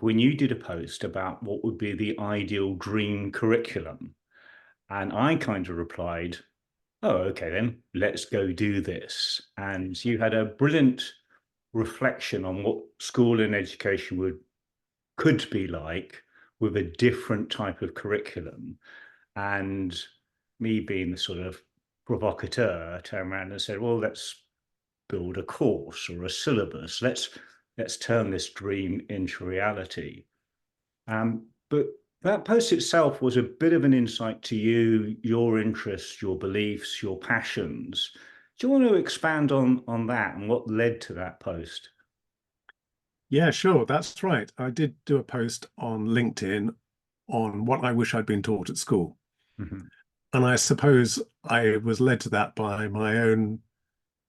when you did a post about what would be the ideal dream curriculum. And I kind of replied, oh, okay, then let's go do this. And you had a brilliant reflection on what school and education could be like with a different type of curriculum. And me being the sort of provocateur, turned around and said, well, let's build a course or a syllabus. Let's turn this dream into reality. But that post itself was a bit of an insight to you, your interests, your beliefs, your passions. Do you want to expand on that and what led to that post? Yeah, sure. That's right. I did do a post on LinkedIn on what I wish I'd been taught at school. Mhm. And I suppose I was led to that by my own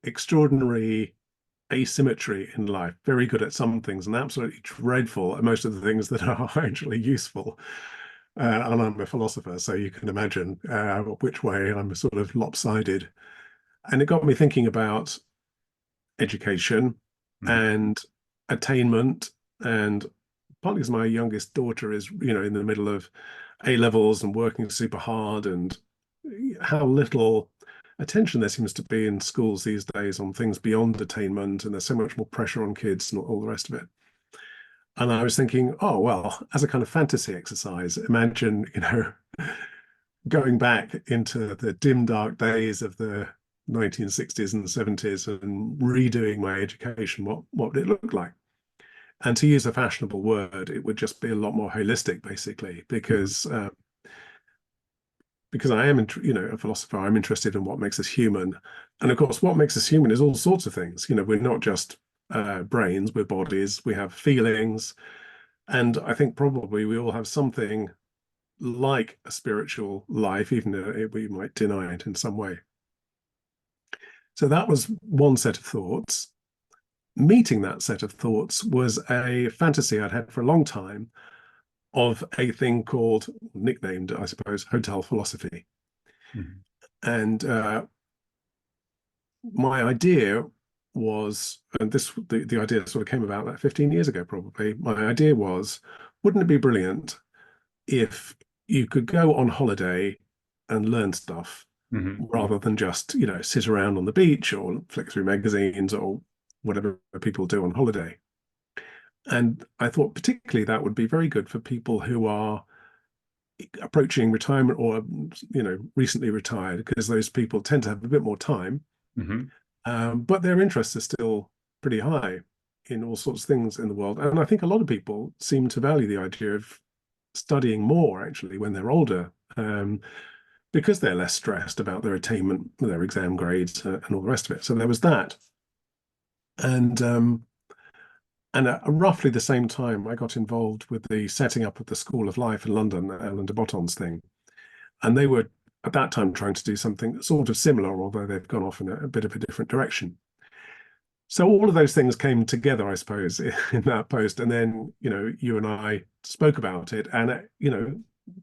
extraordinary asymmetry in life, very good at some things and absolutely dreadful at most of the things that are actually useful. And I'm a philosopher, so you can imagine which way I'm sort of lopsided. And it got me thinking about education Mhm. and attainment, and partly because my youngest daughter is, in the middle of A levels and working super hard, and how little attention there seems to be in schools these days on things beyond attainment, and there's so much more pressure on kids and all the rest of it. And I was thinking, oh, well, as a kind of fantasy exercise, imagine, going back into the dim, dark days of the 1960s and 70s and redoing my education, what would it look like? And to use a fashionable word, it would just be a lot more holistic, basically, Mhm. because I am, a philosopher. I'm interested in what makes us human, and of course, what makes us human is all sorts of things. We're not just brains, we're bodies, we have feelings, and I think probably we all have something like a spiritual life, even though we might deny it in some way. So that was one set of thoughts. Meeting that set of thoughts was a fantasy I'd had for a long time of a thing called, nicknamed, I suppose, hotel philosophy. Mhm. And my idea was, and the idea sort of came about like 15 years ago, probably. My idea was, wouldn't it be brilliant if you could go on holiday and learn stuff Mhm. rather than just, sit around on the beach or flick through magazines or whatever people do on holiday. And I thought particularly that would be very good for people who are approaching retirement or, recently retired, because those people tend to have a bit more time, Mhm. but their interests are still pretty high in all sorts of things in the world. And I think a lot of people seem to value the idea of studying more actually when they're older, because they're less stressed about their attainment, their exam grades, and all the rest of it. So there was that. And at roughly the same time, I got involved with the setting up of the School of Life in London, Ellen de Botton's thing. And they were at that time trying to do something sort of similar, although they've gone off in a bit of a different direction. So all of those things came together, I suppose, in that post. And then, you and I spoke about it, and,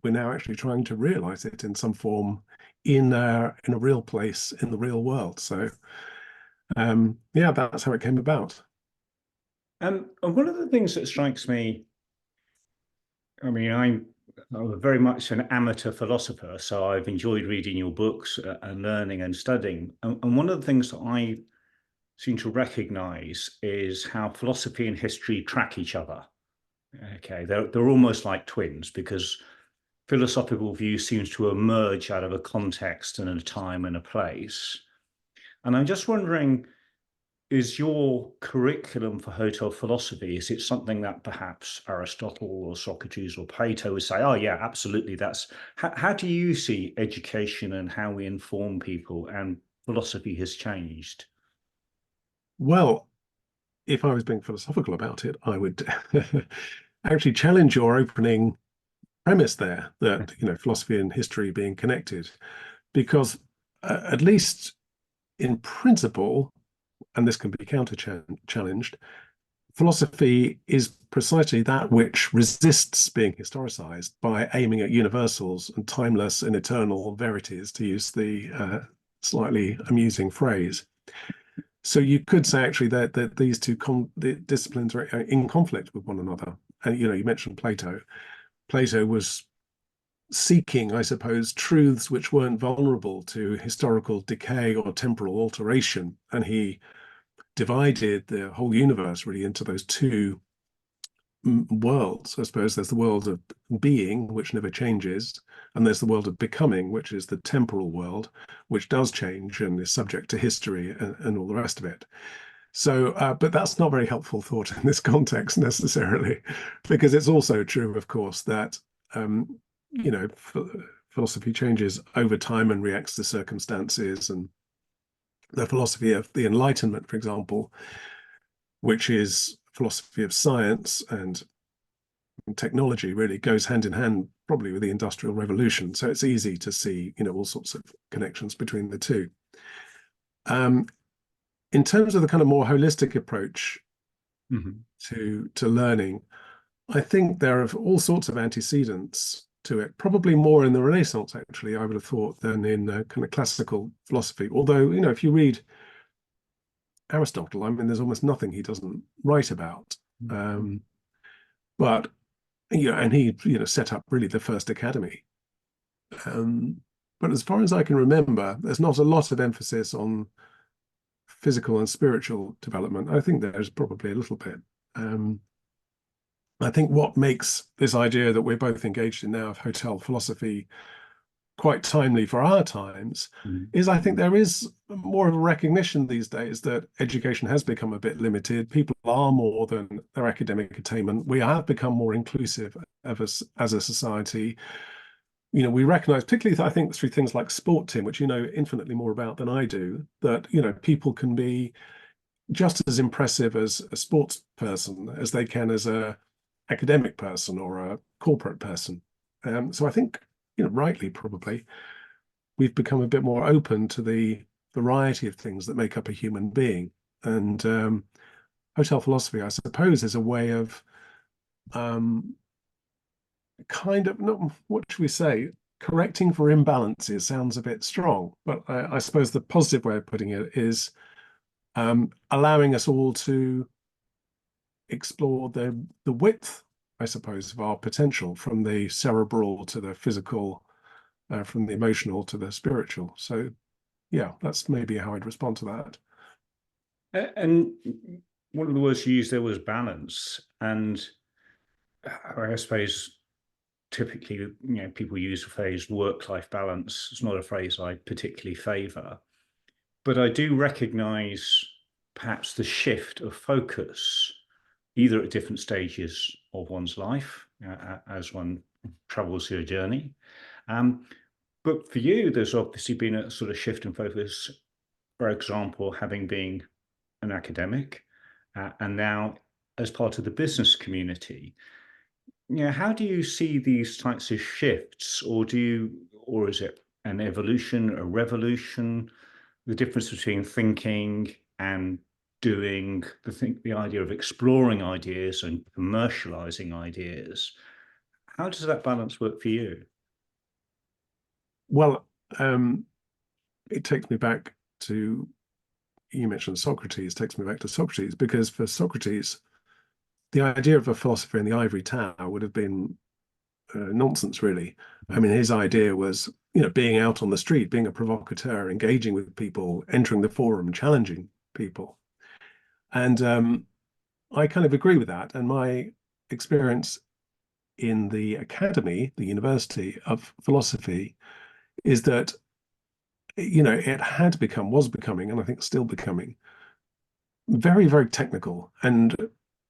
we're now actually trying to realize it in some form in a real place in the real world. So, yeah, that's how it came about. And one of the things that strikes me, I mean, I'm very much an amateur philosopher, so I've enjoyed reading your books and learning and studying. And one of the things that I seem to recognize is how philosophy and history track each other. Okay, they're almost like twins because philosophical view seems to emerge out of a context and a time and a place. And I'm just wondering, is your curriculum for hotel philosophy, is it something that perhaps Aristotle or Socrates or Plato would say, oh yeah, absolutely, that's how do you see education and how we inform people and philosophy has changed? Well, if I was being philosophical about it, I would actually challenge your opening premise there, that, philosophy and history being connected, because at least in principle, and this can be counter challenged, philosophy is precisely that which resists being historicized by aiming at universals and timeless and eternal verities, to use the slightly amusing phrase. So you could say actually that these two the disciplines are in conflict with one another. And you mentioned Plato. Plato was seeking, I suppose, truths which weren't vulnerable to historical decay or temporal alteration, and he divided the whole universe really into those two worlds. I suppose there's the world of being, which never changes, and there's the world of becoming, which is the temporal world, which does change and is subject to history and all the rest of it. So, but that's not very helpful thought in this context necessarily, because it's also true, of course, that you know, philosophy changes over time and reacts to circumstances. And the philosophy of the Enlightenment, for example, which is philosophy of science and technology, really goes hand in hand probably with the Industrial Revolution. So it's easy to see, all sorts of connections between the two. In terms of the kind of more holistic approach to learning, I think there are all sorts of antecedents to it, probably more in the Renaissance, actually, I would have thought, than in kind of classical philosophy. Although, if you read Aristotle, I mean, there's almost nothing he doesn't write about. But, and he, set up really the first academy. But as far as I can remember, there's not a lot of emphasis on physical and spiritual development. I think there's probably a little bit. I think what makes this idea that we're both engaged in now of hotel philosophy quite timely for our times is I think there is more of a recognition these days that education has become a bit limited. People are more than their academic attainment. We have become more inclusive of us as a society. We recognize, particularly I think through things like sport, Tim, which you know infinitely more about than I do, that people can be just as impressive as a sports person as they can as a academic person or a corporate person. So I think, rightly probably, we've become a bit more open to the variety of things that make up a human being. And hotel philosophy, I suppose, is a way of kind of, not, what should we say, correcting for imbalances sounds a bit strong, but I suppose the positive way of putting it is allowing us all to explore the width, I suppose, of our potential, from the cerebral to the physical, from the emotional to the spiritual. So, yeah, that's maybe how I'd respond to that. And one of the words you used there was balance. And I suppose typically, people use the phrase work-life balance. It's not a phrase I particularly favor, but I do recognize perhaps the shift of focus, either at different stages of one's life as one travels their journey. But for you, there's obviously been a sort of shift in focus, for example, having been an academic and now as part of the business community. How do you see these types of shifts, or is it an evolution, a revolution, the difference between thinking and doing, the idea of exploring ideas and commercializing ideas? How does that balance work for you? Well, it takes me back to, you mentioned Socrates, takes me back to Socrates, because for Socrates, the idea of a philosopher in the ivory tower would have been nonsense, really. I mean, his idea was, being out on the street, being a provocateur, engaging with people, entering the forum, challenging people. And I kind of agree with that. And my experience in the academy, the University of Philosophy, is that, it was becoming, and I think still becoming, very, very technical and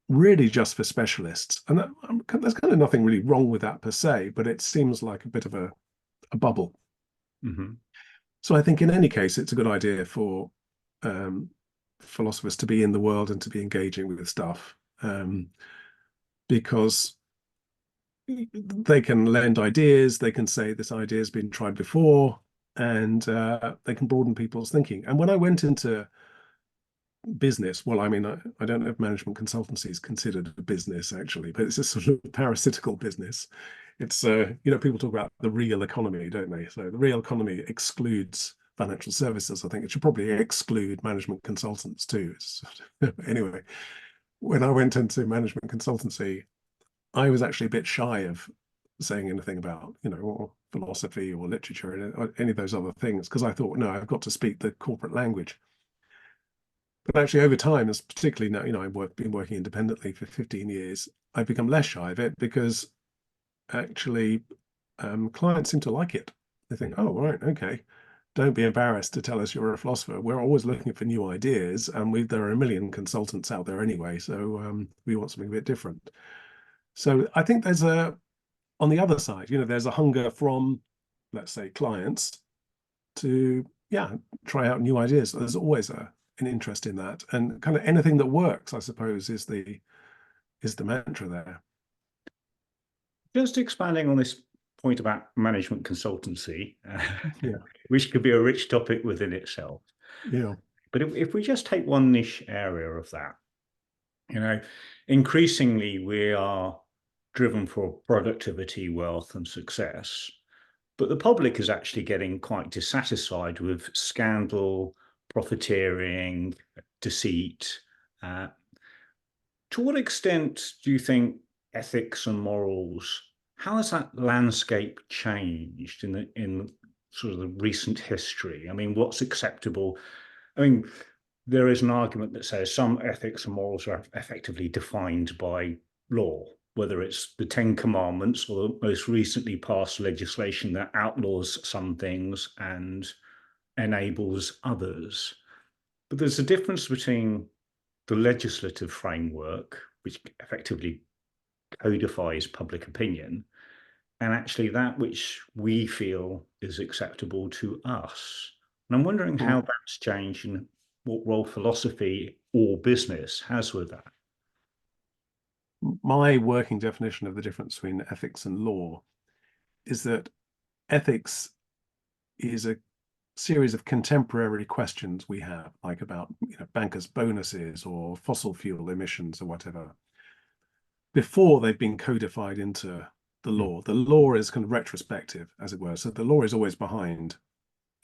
really just for specialists. And there's kind of nothing really wrong with that per se, but it seems like a bit of a bubble. So I think in any case, it's a good idea for philosophers to be in the world and to be engaging with stuff, because they can lend ideas, they can say this idea has been tried before, and they can broaden people's thinking. And when I went into business, well, I mean, I don't know if management consultancy is considered a business actually, but it's a sort of parasitical business. It's people talk about the real economy, don't they? So the real economy excludes financial services. I think it should probably exclude management consultants too. Anyway, when I went into management consultancy, I was actually a bit shy of saying anything about, or philosophy or literature or any of those other things, because I thought, no, I've got to speak the corporate language. But actually, over time, as particularly now, I've been working independently for 15 years, I've become less shy of it because actually clients seem to like it. They think, oh, right, okay. Don't be embarrassed to tell us you're a philosopher. We're always looking for new ideas, and there are a million consultants out there anyway, so we want something a bit different. So I think on the other side, there's a hunger from, let's say, clients to, try out new ideas. There's always an interest in that, and kind of anything that works, I suppose, is the mantra there. Just expanding on this point about management consultancy, Yeah. which could be a rich topic within itself. Yeah. But if we just take one niche area of that, increasingly we are driven for productivity, wealth, and success. But the public is actually getting quite dissatisfied with scandal, profiteering, deceit. To what extent do you think ethics and morals, how has that landscape changed in sort of the recent history? I mean, what's acceptable? I mean, there is an argument that says some ethics and morals are effectively defined by law, whether it's the Ten Commandments or the most recently passed legislation that outlaws some things and enables others. But there's a difference between the legislative framework, which effectively codifies public opinion, and actually that which we feel is acceptable to us. And I'm wondering how that's changed and what role philosophy or business has with that. My working definition of the difference between ethics and law is that ethics is a series of contemporary questions we have, like about bankers' bonuses or fossil fuel emissions or whatever, before they've been codified into the law. The law is kind of retrospective, as it were. So the law is always behind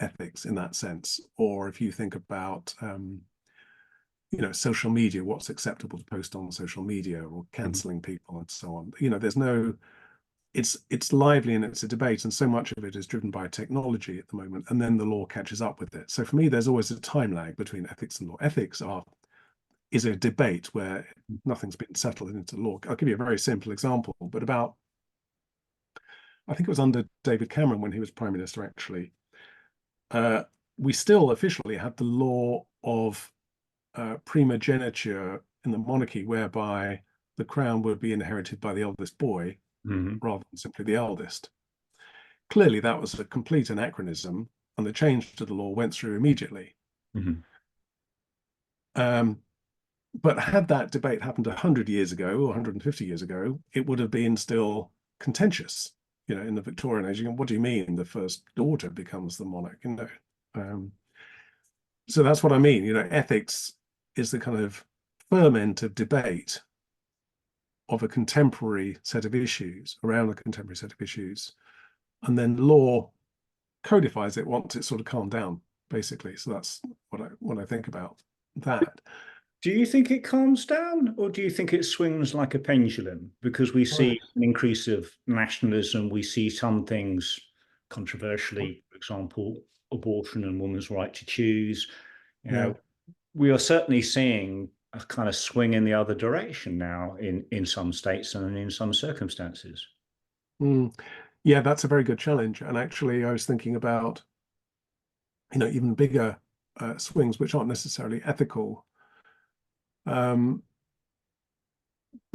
ethics in that sense. Or if you think about social media, what's acceptable to post on social media, or canceling people and so on. There's no, it's lively and it's a debate, and so much of it is driven by technology at the moment, and then the law catches up with it. So for me, there's always a time lag between ethics and law. Ethics is a debate where nothing's been settled into law. I'll give you a very simple example, but I think it was under David Cameron when he was Prime Minister, actually. We still officially had the law of primogeniture in the monarchy, whereby the crown would be inherited by the eldest boy rather than simply the eldest. Clearly, that was a complete anachronism, and the change to the law went through immediately. But had that debate happened 100 years ago or 150 years ago, it would have been still contentious. In the Victorian age, what do you mean the first daughter becomes the monarch? So that's what I mean. Ethics is the kind of ferment of debate of a contemporary set of issues, around a contemporary set of issues, and then law codifies it once it's sort of calmed down, basically. So that's what I think about that. Do you think it calms down, or do you think it swings like a pendulum? Because we see an increase of nationalism, we see some things controversially, for example, abortion and women's right to choose. We are certainly seeing a kind of swing in the other direction now in some states and in some circumstances. Yeah, that's a very good challenge. And actually, I was thinking about, even bigger swings, which aren't necessarily ethical.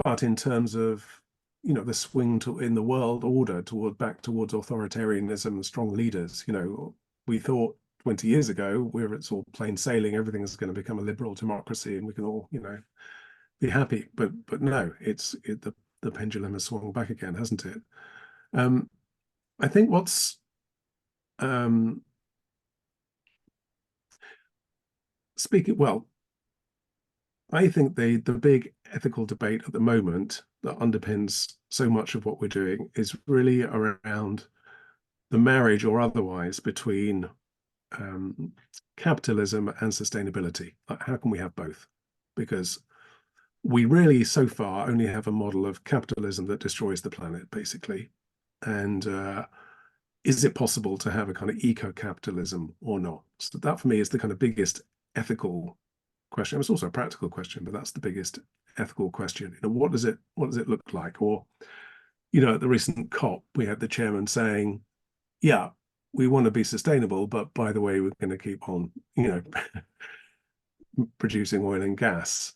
But in terms of, the swing in the world order back towards authoritarianism and strong leaders, we thought 20 years ago, where it's all plain sailing, everything is going to become a liberal democracy and we can all, be happy. But no, the pendulum has swung back again, hasn't it? I think what's I think the big ethical debate at the moment that underpins so much of what we're doing is really around the marriage or otherwise between capitalism and sustainability. How can we have both? Because we really so far only have a model of capitalism that destroys the planet, basically. And is it possible to have a kind of eco-capitalism or not? So that for me is the kind of biggest ethical question. It's also a practical question, but that's the biggest ethical question. What does it look like? Or, at the recent COP, we had the chairman saying, yeah, we want to be sustainable, but by the way, we're going to keep on, producing oil and gas.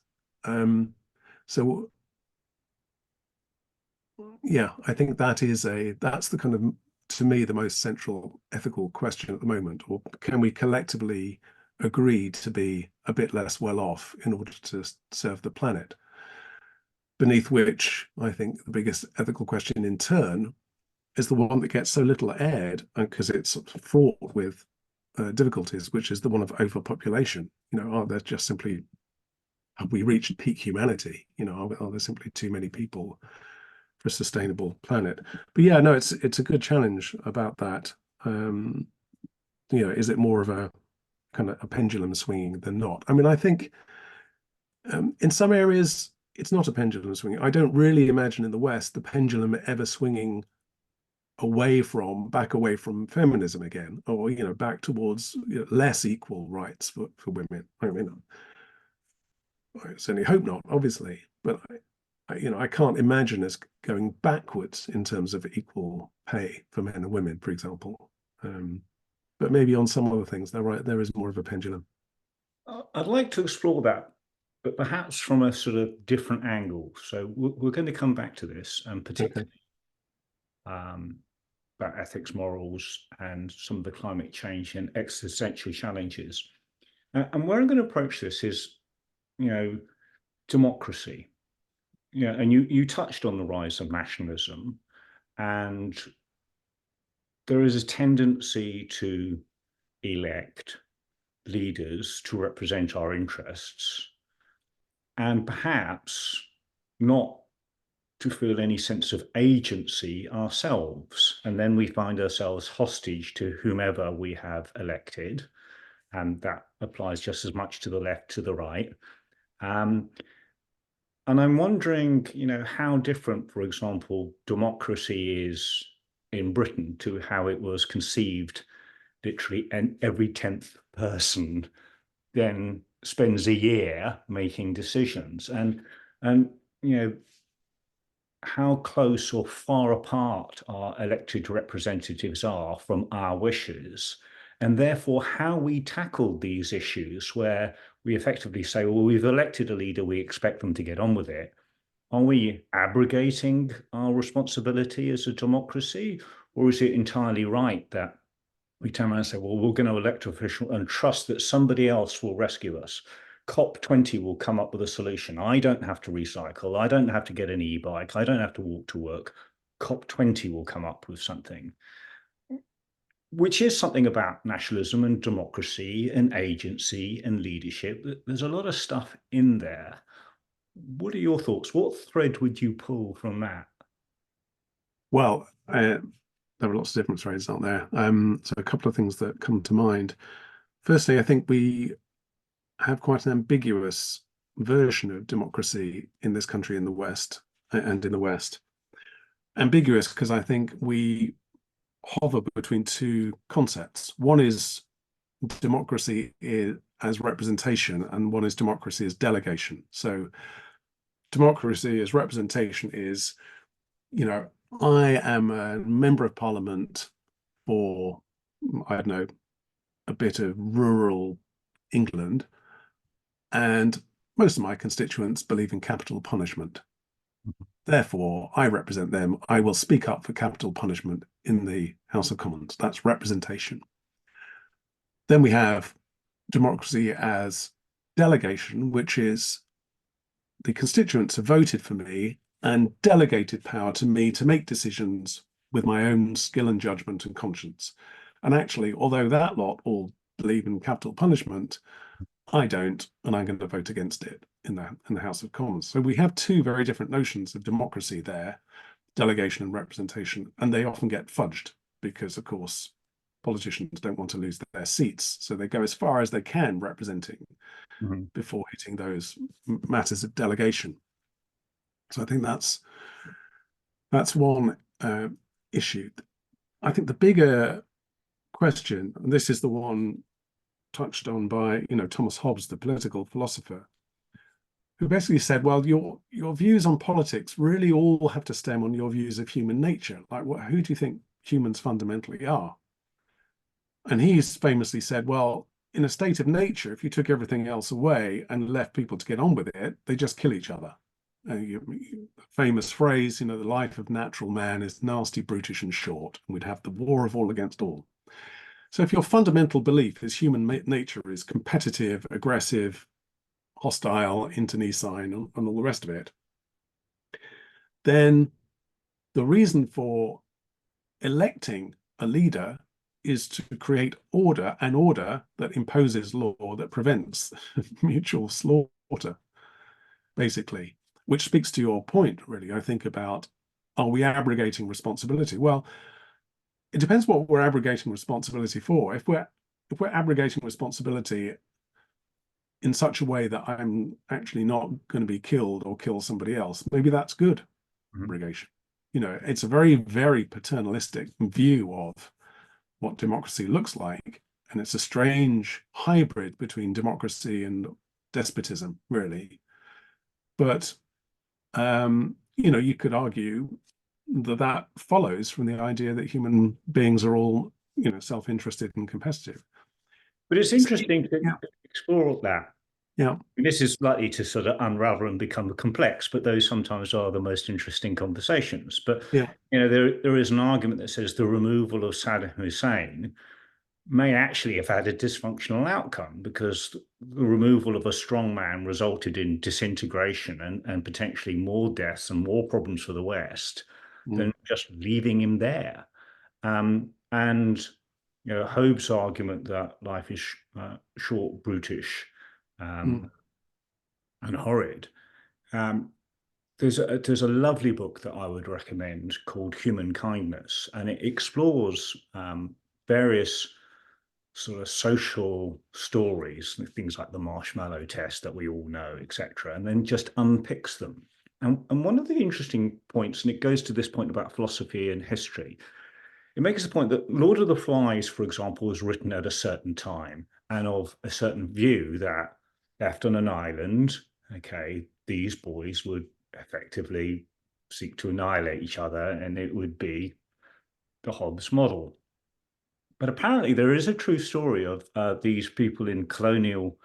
So yeah, I think that's the kind of, to me, the most central ethical question at the moment. Or can we collectively agree to be a bit less well off in order to serve the planet? Beneath which, I think the biggest ethical question in turn is the one that gets so little aired because it's fraught with difficulties, which is the one of overpopulation. Are there just simply, have we reached peak humanity? Are there simply too many people for a sustainable planet? But yeah, no, it's a good challenge about that. Is it more of a kind of a pendulum swinging than not? I mean, I think in some areas it's not a pendulum swinging. I don't really imagine in the West the pendulum ever swinging back away from feminism again, or back towards less equal rights for women. I mean, I certainly hope not, obviously, but I can't imagine us going backwards in terms of equal pay for men and women, for example. But maybe on some other things, there is more of a pendulum. I'd like to explore that, but perhaps from a sort of different angle. So we're going to come back to this, and particularly about ethics, morals, and some of the climate change and existential challenges. And where I'm going to approach this is, democracy. And you touched on the rise of nationalism, and there is a tendency to elect leaders to represent our interests, and perhaps not to feel any sense of agency ourselves. And then we find ourselves hostage to whomever we have elected. And that applies just as much to the left, to the right. And I'm wondering, how different, for example, democracy is in Britain to how it was conceived, literally, and every 10th person then spends a year making decisions. And how close or far apart our elected representatives are from our wishes, and therefore how we tackle these issues where we effectively say, well, we've elected a leader, we expect them to get on with it. Are we abrogating our responsibility as a democracy, or is it entirely right that we turn around and say, well, we're going to elect an official and trust that somebody else will rescue us? COP20 will come up with a solution. I don't have to recycle. I don't have to get an e-bike. I don't have to walk to work. COP20 will come up with something, which is something about nationalism and democracy and agency and leadership. There's a lot of stuff in there. What are your thoughts? What thread would you pull from that? Well, there are lots of different threads, aren't there? So a couple of things that come to mind. Firstly, I think we have quite an ambiguous version of democracy in this country in the West and in the West. Ambiguous because I think we hover between two concepts. One is democracy as representation, and one is democracy as delegation. So democracy as representation is, I am a member of parliament for, I don't know, a bit of rural England, and most of my constituents believe in capital punishment. Therefore, I represent them. I will speak up for capital punishment in the House of Commons. That's representation. Then we have democracy as delegation, which is the constituents have voted for me and delegated power to me to make decisions with my own skill and judgment and conscience. And actually, although that lot all believe in capital punishment, I don't, and I'm going to vote against it in the House of Commons. So we have two very different notions of democracy there, delegation and representation, and they often get fudged because, of course, politicians don't want to lose their seats, so they go as far as they can representing before hitting those matters of delegation. So I think that's one issue. I think the bigger question, and this is the one touched on by Thomas Hobbes, the political philosopher, who basically said, well, your views on politics really all have to stem on your views of human nature. Like, who do you think humans fundamentally are? And he's famously said, well, in a state of nature, if you took everything else away and left people to get on with it, they just kill each other. Famous phrase, the life of natural man is nasty, brutish, and short. And we'd have the war of all against all. So if your fundamental belief is human nature is competitive, aggressive, hostile, internecine, and all the rest of it, then the reason for electing a leader is to create order, an order that imposes law that prevents mutual slaughter, basically, which speaks to your point, really, I think, about, are we abrogating responsibility? Well, it depends what we're abrogating responsibility for. If we're abrogating responsibility in such a way that I'm actually not going to be killed or kill somebody else, maybe that's good abrogation. It's a very, very paternalistic view of what democracy looks like. And it's a strange hybrid between democracy and despotism, really. But, you could argue that follows from the idea that human beings are all, self-interested and competitive. But it's interesting to explore that. Yeah. This is likely to sort of unravel and become complex, but those sometimes are the most interesting conversations. But there is an argument that says the removal of Saddam Hussein may actually have had a dysfunctional outcome, because the removal of a strong man resulted in disintegration and potentially more deaths and more problems for the West than just leaving him there. And Hobbes' argument that life is short, brutish, and horrid. There's a lovely book that I would recommend called Human Kindness, and it explores various sort of social stories, things like the marshmallow test that we all know, etc., and then just unpicks them. And one of the interesting points, and it goes to this point about philosophy and history, it makes the point that Lord of the Flies, for example, was written at a certain time and of a certain view that left on an island, these boys would effectively seek to annihilate each other, and it would be the Hobbes model. But apparently there is a true story of these people in colonial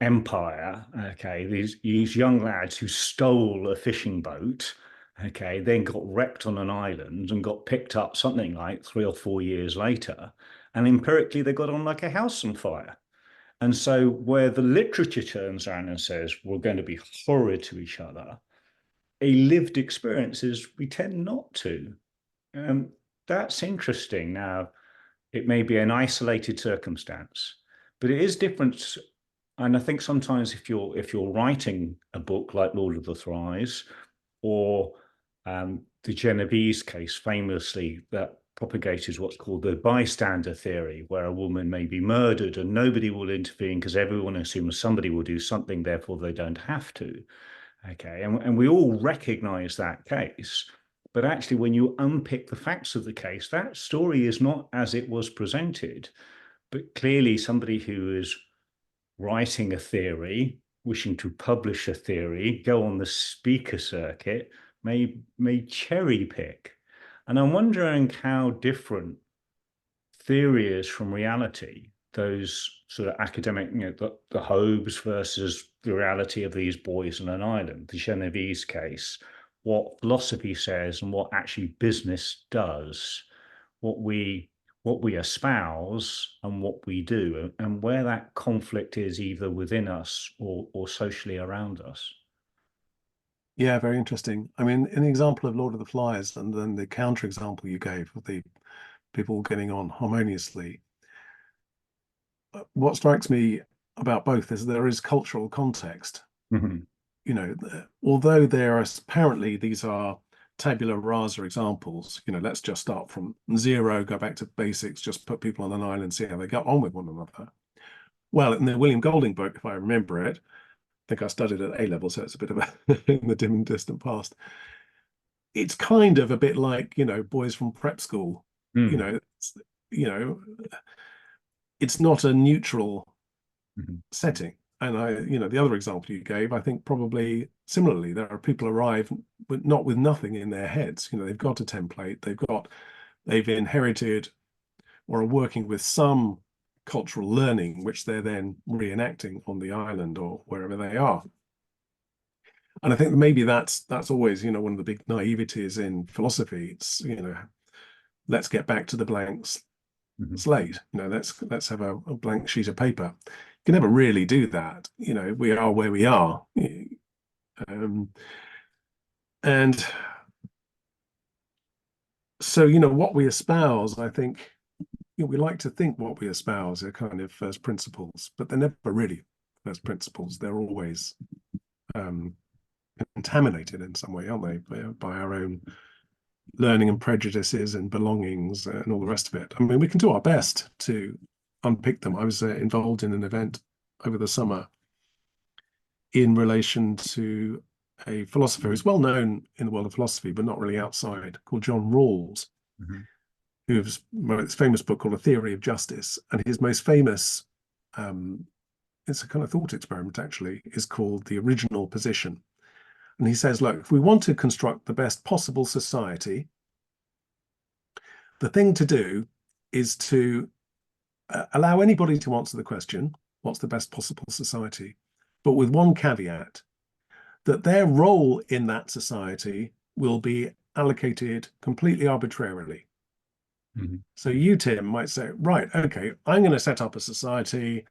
empire, these young lads who stole a fishing boat, then got wrecked on an island and got picked up something like 3 or 4 years later, and empirically they got on like a house on fire. And so where the literature turns around and says we're going to be horrid to each other, a lived experience is we tend not to. That's interesting. Now, it may be an isolated circumstance, but it is different. And I think sometimes if you're writing a book like Lord of the Flies, or the Genovese case famously that propagated what's called the bystander theory, where a woman may be murdered and nobody will intervene because everyone assumes somebody will do something, therefore they don't have to. And we all recognize that case. But actually, when you unpick the facts of the case, that story is not as it was presented. But clearly somebody who is writing a theory, wishing to publish a theory, go on the speaker circuit, may cherry pick. And I'm wondering how different theory is from reality, those sort of academic, the Hobbes versus the reality of these boys on an island, the Genovese case, what philosophy says and what actually business does, what we espouse and what we do, and where that conflict is either within us or socially around us. Yeah, very interesting. I mean, in the example of Lord of the Flies, and then the counterexample you gave of the people getting on harmoniously, what strikes me about both is there is cultural context. Although there are apparently these are tabula rasa examples, let's just start from zero, go back to basics, just put people on an island, see how they get on with one another. Well, in the William Golding book, if I remember it, I think I studied at A level, so it's a bit of a in the dim and distant past. It's kind of a bit like, boys from prep school. Mm. It's not a neutral Mhm. setting. And the other example you gave, I think probably similarly, there are people arrive but not with nothing in their heads. They've got a template, they've inherited or are working with some cultural learning, which they're then reenacting on the island or wherever they are. And I think maybe that's always, one of the big naiveties in philosophy. It's, let's get back to the blanks Mhm. slate. Let's have a blank sheet of paper. You can never really do that. We are where we are. And so, what we espouse, I think, we like to think what we espouse are kind of first principles, but they're never really first principles. They're always contaminated in some way, aren't they, by our own learning and prejudices and belongings and all the rest of it. I mean, we can do our best to unpick them. I was involved in an event over the summer in relation to a philosopher who's well known in the world of philosophy, but not really outside, called John Rawls, Mhm. who's wrote this famous book called A Theory of Justice. And his most famous, it's a kind of thought experiment actually, is called The Original Position. And he says, look, if we want to construct the best possible society, the thing to do is to allow anybody to answer the question, what's the best possible society? But with one caveat, that their role in that society will be allocated completely arbitrarily. Mhm. So you, Tim, might say, right, okay, I'm going to set up a society.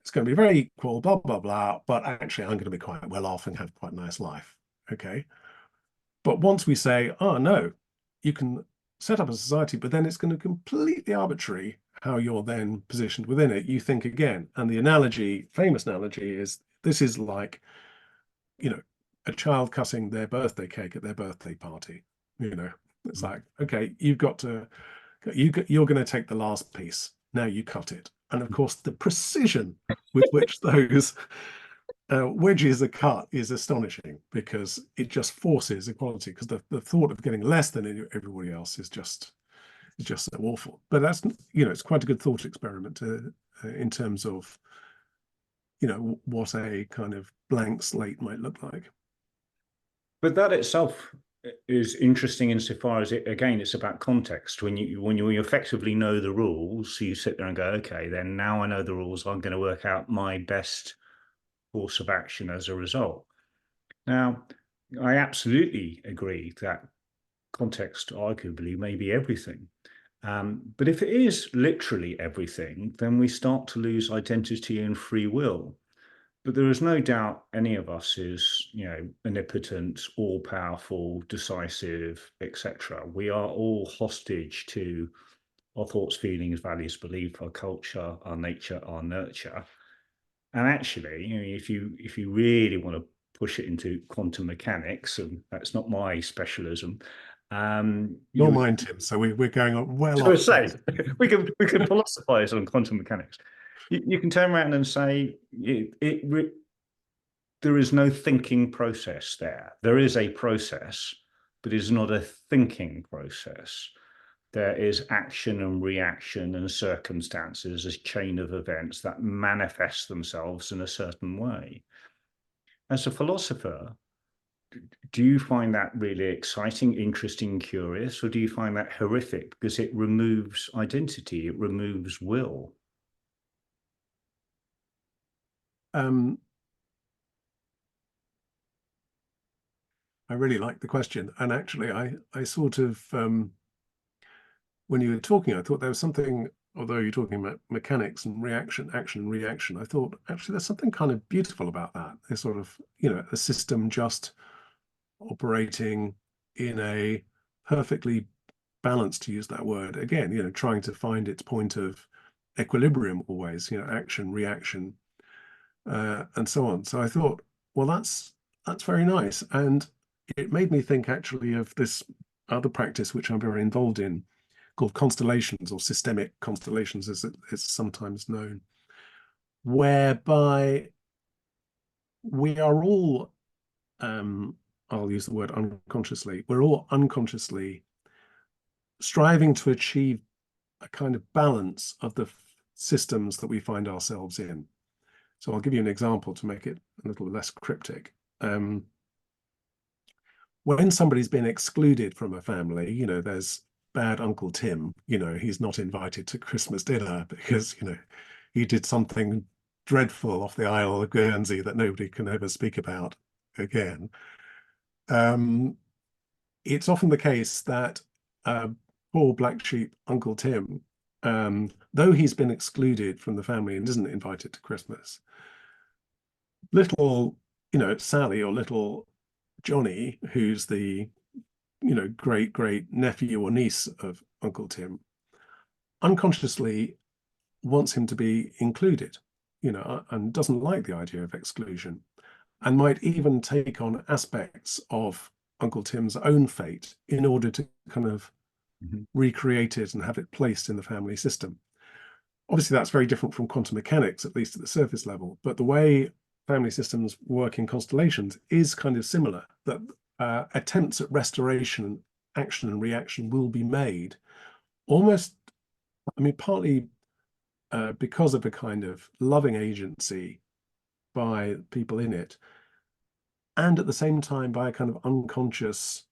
It's going to be very equal, blah, blah, blah. But actually, I'm going to be quite well off and have quite a nice life. Okay. But once we say, oh, no, you can set up a society, but then it's going to be completely arbitrary how you're then positioned within it, you think again. And the analogy, famous analogy, is this is like, a child cutting their birthday cake at their birthday party. It's like, okay, you're going to take the last piece. Now you cut it. And of course, the precision with which those wedges are cut is astonishing, because it just forces equality, because the thought of getting less than everybody else is just so awful. But that's, it's quite a good thought experiment in terms of, what a kind of blank slate might look like. But that itself is interesting insofar as it's about context. When you effectively know the rules, so you sit there and go, okay, then now I know the rules, I'm going to work out my best course of action as a result. Now, I absolutely agree that context arguably may be everything. But if it is literally everything, then we start to lose identity and free will. But there is no doubt any of us is, omnipotent, all powerful, decisive, etc. We are all hostage to our thoughts, feelings, values, belief, our culture, our nature, our nurture. And actually, if you really want to push it into quantum mechanics, and that's not my specialism, Nor you mine, Tim. So we're going well so off say track. we can philosophize on quantum mechanics. You can turn around and say there is no thinking process there. There is a process, but it's not a thinking process. There is action and reaction and circumstances, a chain of events that manifest themselves in a certain way. As a philosopher, do you find that really exciting, interesting, curious, or do you find that horrific because it removes identity, it removes will? Um, I really like the question. And actually, I sort of, when you were talking, I thought there was something, although you're talking about mechanics and reaction, action and reaction, I thought actually there's something kind of beautiful about that. There's sort of, a system just operating in a perfectly balanced, to use that word again, trying to find its point of equilibrium always, action, reaction, and so on. So I thought, well, that's very nice. And it made me think actually of this other practice which I'm very involved in, called constellations, or systemic constellations as it's sometimes known, whereby we are all, I'll use the word unconsciously, we're all unconsciously striving to achieve a kind of balance of the systems that we find ourselves in. So I'll give you an example to make it a little less cryptic. When somebody's been excluded from a family, you know, there's bad Uncle Tim, you know, he's not invited to Christmas dinner because, you know, he did something dreadful off the Isle of Guernsey that nobody can ever speak about again. It's often the case that poor black sheep Uncle Tim, though he's been excluded from the family and isn't invited to Christmas, little, you know, Sally or little Johnny, who's the, you know, great nephew or niece of Uncle Tim, unconsciously wants him to be included, you know, and doesn't like the idea of exclusion, and might even take on aspects of Uncle Tim's own fate in order to kind of recreate it and have it placed in the family system. Obviously, that's very different from quantum mechanics, at least at the surface level, but the way family systems work in constellations is kind of similar, that attempts at restoration, action and reaction will be made almost, I mean, partly because of a kind of loving agency by people in it, and at the same time by a kind of unconscious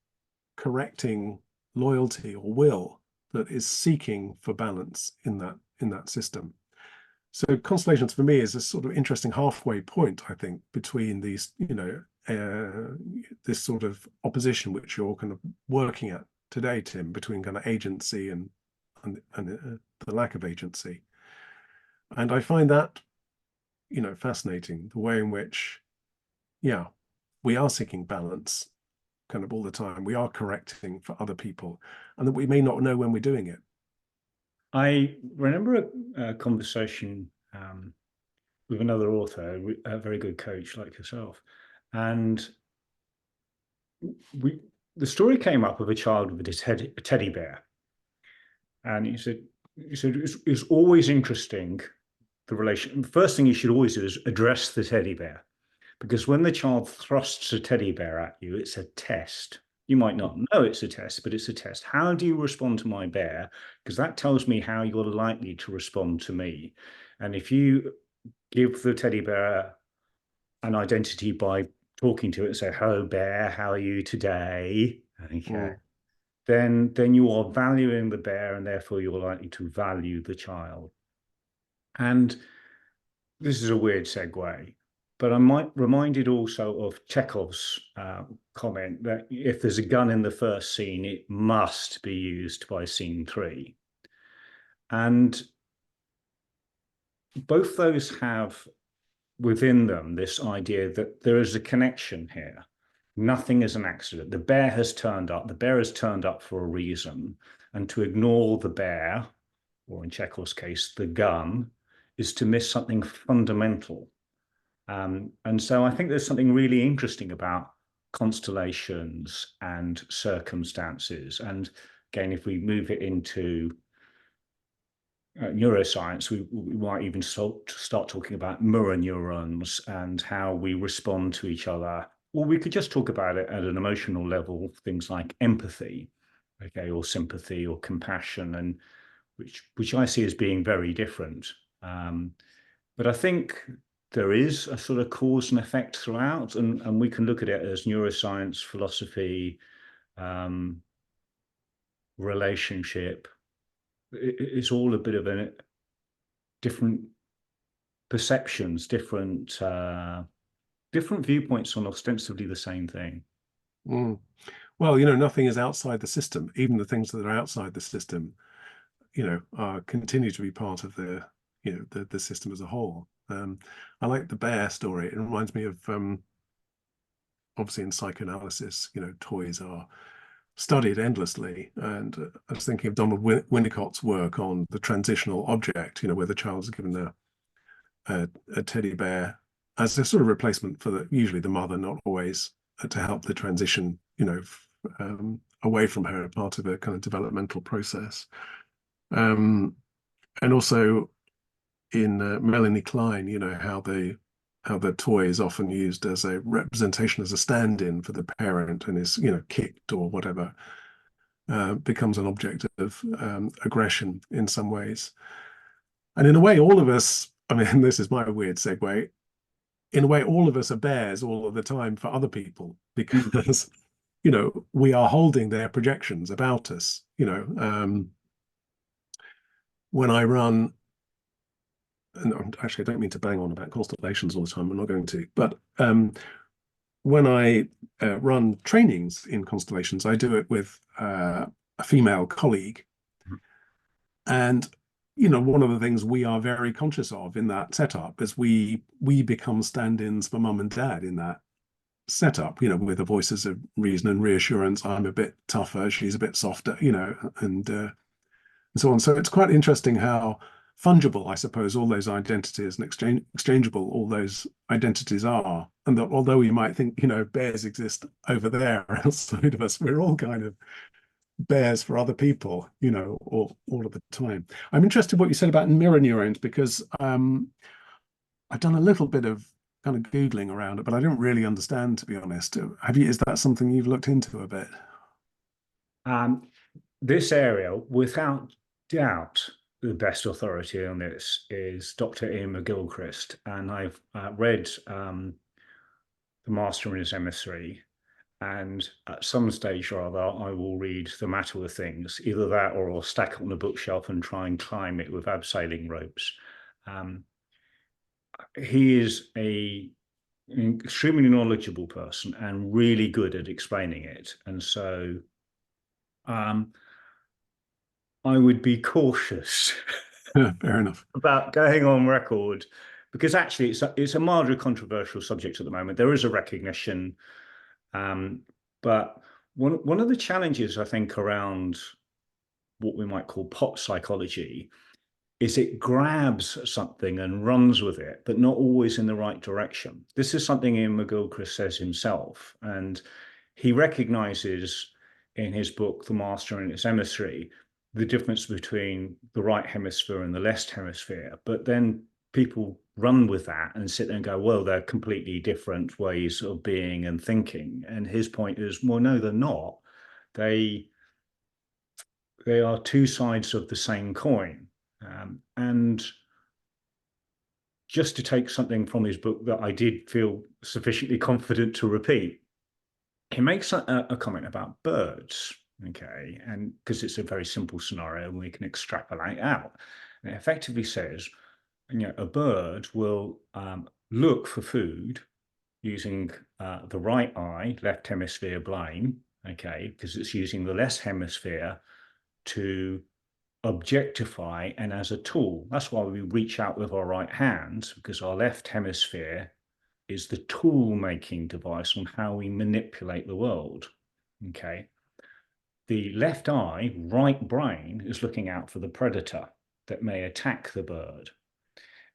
correcting loyalty or will that is seeking for balance in that system. So constellations for me is a sort of interesting halfway point, I think, between these, you know, this sort of opposition which you're kind of working at today, Tim, between kind of agency and the lack of agency. And I find that, you know, fascinating, the way in which, yeah, we are seeking balance kind of all the time. We are correcting for other people, and that we may not know when we're doing it. I remember a conversation with another author, a very good coach like yourself, and the story came up of a child with a teddy bear, and he said it's always interesting, the relation. The first thing you should always do is address the teddy bear, because when the child thrusts a teddy bear at you, it's a test. You might not know it's a test, but it's a test. How do you respond to my bear? Because that tells me how you're likely to respond to me. And if you give the teddy bear an identity by talking to it, say, "Hello, bear, how are you today?" Okay. Then you are valuing the bear, and therefore you're likely to value the child. And this is a weird segue, but I'm reminded also of Chekhov's comment that if there's a gun in the first scene, it must be used by scene 3. And both those have within them this idea that there is a connection here. Nothing is an accident. The bear has turned up. The bear has turned up for a reason. And to ignore the bear, or in Chekhov's case, the gun, is to miss something fundamental. And so I think there's something really interesting about constellations and circumstances. And again, if we move it into neuroscience, we might even start talking about mirror neurons and how we respond to each other. Or we could just talk about it at an emotional level, things like empathy, okay, or sympathy or compassion, and which I see as being very different. But I think there is a sort of cause and effect throughout, and we can look at it as neuroscience, philosophy, relationship. It's all a bit of a different perceptions, different viewpoints on ostensibly the same thing. Well, you know, nothing is outside the system. Even the things that are outside the system, you know, continue to be part of the, you know, the system as a whole. I like the bear story. It reminds me of obviously in psychoanalysis, you know, toys are studied endlessly, and I was thinking of Donald Winnicott's work on the transitional object, you know, where the child is given a teddy bear as a sort of replacement for usually the mother, not always, to help the transition away from her, part of a kind of developmental process. And also in Melanie Klein, how the toy is often used as a representation, as a stand-in for the parent, and is kicked or whatever, becomes an object of aggression in some ways. And in a way, all of us, I mean, this is my weird segue, in a way, all of us are bears all of the time for other people, because we are holding their projections about us. When I run, and actually, I don't mean to bang on about constellations all the time, I'm not going to, but when I run trainings in constellations, I do it with a female colleague. And one of the things we are very conscious of in that setup is we become stand-ins for mum and dad in that setup, with the voices of reason and reassurance. I'm a bit tougher, she's a bit softer, and so on. So it's quite interesting how fungible, I suppose, all those identities and exchangeable all those identities are. And that although we might think, bears exist over there outside of us, we're all kind of bears for other people, all of the time. I'm interested what you said about mirror neurons, because I've done a little bit of kind of Googling around it, but I don't really understand, to be honest. Is that something you've looked into a bit? This area, without doubt, the best authority on this is Dr. Ian McGilchrist, and I've read The Master and His Emissary, and at some stage or other, I will read The Matter with Things, either that or I'll stack it on the bookshelf and try and climb it with abseiling ropes. He is an extremely knowledgeable person and really good at explaining it. And so I would be cautious Fair enough. about going on record, because actually it's a mildly controversial subject at the moment. There is a recognition, but one of the challenges, I think, around what we might call pop psychology is it grabs something and runs with it, but not always in the right direction. This is something Ian McGilchrist says himself, and he recognizes in his book, The Master and Its Emissary, the difference between the right hemisphere and the left hemisphere. But then people run with that and sit there and go, well, they're completely different ways of being and thinking. And his point is, well, no, they're not. They are two sides of the same coin. And just to take something from his book that I did feel sufficiently confident to repeat, he makes a comment about birds, okay, and because it's a very simple scenario and we can extrapolate out. And it effectively says, a bird will look for food using the right eye, left hemisphere brain, okay, because it's using the left hemisphere to objectify and as a tool. That's why we reach out with our right hand, because our left hemisphere is the tool-making device on how we manipulate the world, okay? The left eye, right brain, is looking out for the predator that may attack the bird.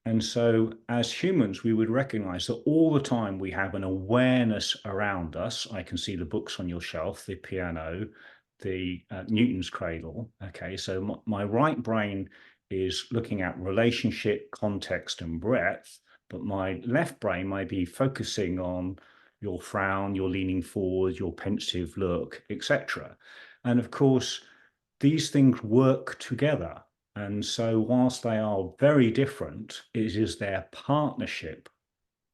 And so as humans, we would recognize that all the time we have an awareness around us. I can see the books on your shelf, the piano, the Newton's cradle. Okay, so my right brain is looking at relationship, context, and breadth, but my left brain might be focusing on your frown, your leaning forward, your pensive look, etc. And of course, these things work together. And so whilst they are very different, it is their partnership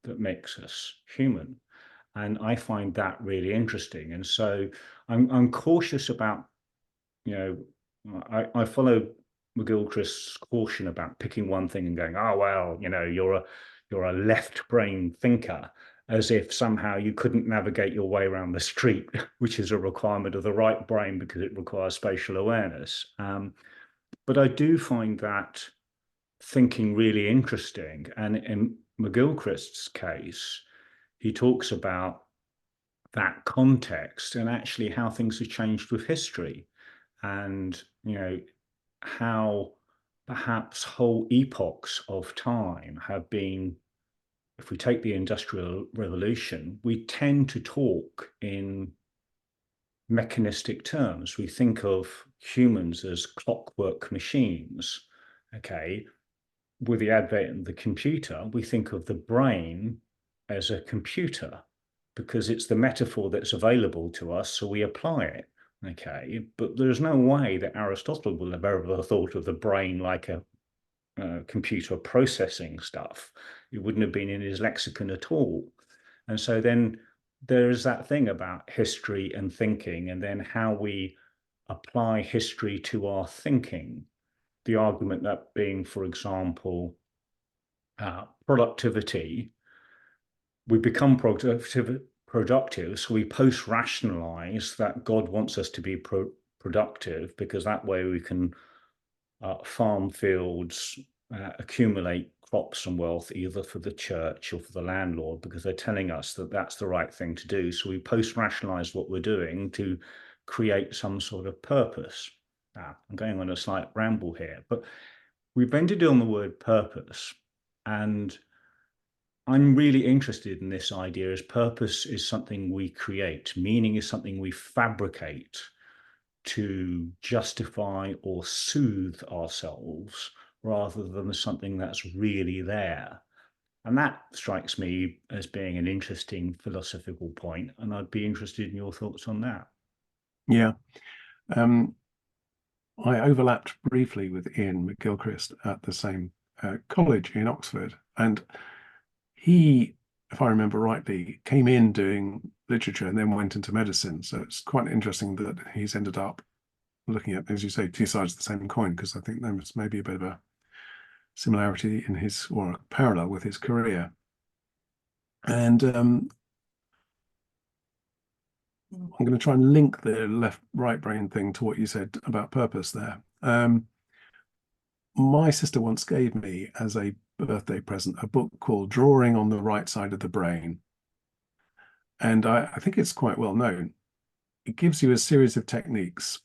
that makes us human. And I find that really interesting. And so I'm cautious about, I follow McGilchrist's caution about picking one thing and going, oh, well, you're a left brain thinker, as if somehow you couldn't navigate your way around the street, which is a requirement of the right brain because it requires spatial awareness. But I do find that thinking really interesting. And in McGilchrist's case, he talks about that context and actually how things have changed with history, and how perhaps whole epochs of time have been. If we take the Industrial Revolution, we tend to talk in mechanistic terms. We think of humans as clockwork machines. Okay. With the advent of the computer, we think of the brain as a computer because it's the metaphor that's available to us, so we apply it. Okay. But there's no way that Aristotle would have ever thought of the brain like a computer processing stuff. It wouldn't have been in his lexicon at all. And so then there's that thing about history and thinking, and then how we apply history to our thinking. The argument that being, for example, productivity, we become productive, so we post-rationalize that God wants us to be productive because that way we can farm fields, accumulate crops and wealth either for the church or for the landlord because they're telling us that that's the right thing to do. So we post-rationalize what we're doing to create some sort of purpose. I'm going on a slight ramble here, but we've ended on the word purpose, and I'm really interested in this idea as purpose is something we create, meaning is something we fabricate to justify or soothe ourselves rather than something that's really there. And that strikes me as being an interesting philosophical point, and I'd be interested in your thoughts on that. Yeah. I overlapped briefly with Ian McGilchrist at the same college in Oxford, and he, if I remember rightly, came in doing literature and then went into medicine. So it's quite interesting that he's ended up looking at, as you say, two sides of the same coin, because I think there's maybe a bit of a similarity in his, or a parallel with his career. And I'm going to try and link the left-right brain thing to what you said about purpose there. My sister once gave me, as a birthday present, a book called Drawing on the Right Side of the Brain. And I think it's quite well known. It gives you a series of techniques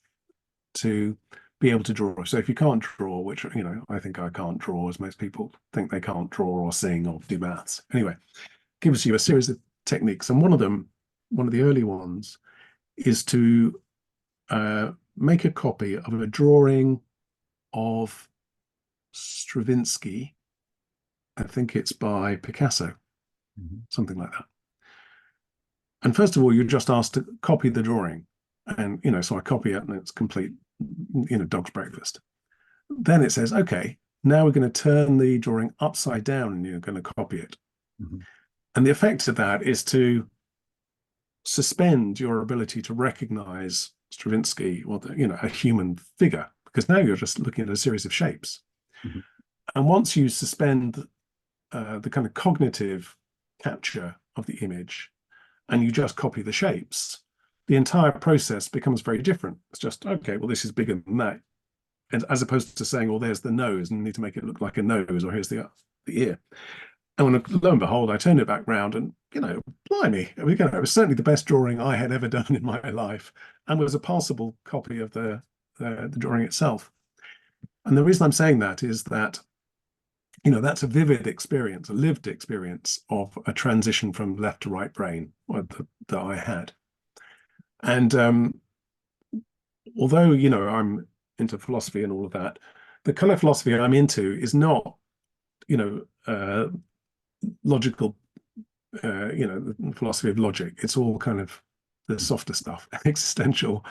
to be able to draw. So if you can't draw, which, you know, I think I can't draw, as most people think they can't draw or sing or do maths. Anyway, gives you a series of techniques. And one of them, one of the early ones, is to make a copy of a drawing of Stravinsky. I think it's by Picasso, something like that. And first of all, you're just asked to copy the drawing. And, you know, so I copy it and it's complete, you know, dog's breakfast. Then it says, okay, now we're going to turn the drawing upside down and you're going to copy it. And the effect of that is to suspend your ability to recognize Stravinsky or, you know, a human figure, because now you're just looking at a series of shapes. And once you suspend the kind of cognitive capture of the image and you just copy the shapes, the entire process becomes very different. It's just, okay, well, this is bigger than that. And as opposed to saying, well, there's the nose and you need to make it look like a nose, or here's the ear. And when, lo and behold, I turned it back round and, you know, blimey, I mean, you know, it was certainly the best drawing I had ever done in my life, and was a passable copy of the drawing itself. And the reason I'm saying that is that, you know, that's a vivid experience, a lived experience of a transition from left to right brain that I had. And although, you know, I'm into philosophy and all of that, the kind of philosophy I'm into is not, you know, logical, you know, the philosophy of logic. It's all kind of the softer stuff, existential,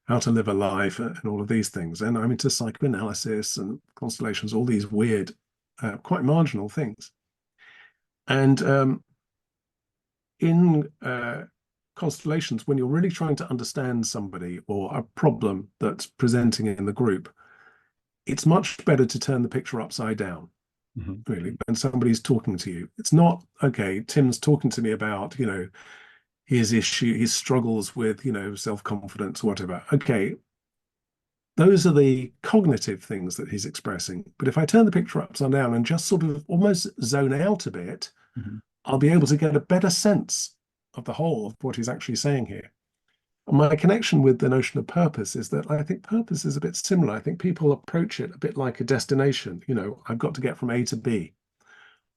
how to live a life, and all of these things. And I'm into psychoanalysis and constellations, all these weird, quite marginal things. And in constellations, when you're really trying to understand somebody or a problem that's presenting in the group, it's much better to turn the picture upside down. Really, when somebody's talking to you. It's not, okay, Tim's talking to me about, you know, his issue, his struggles with, you know, self-confidence, whatever. Okay, those are the cognitive things that he's expressing. But if I turn the picture upside down and just sort of almost zone out a bit, I'll be able to get a better sense of the whole of what he's actually saying here. And my connection with the notion of purpose is that I think purpose is a bit similar. I think people approach it a bit like a destination. You know, I've got to get from A to B.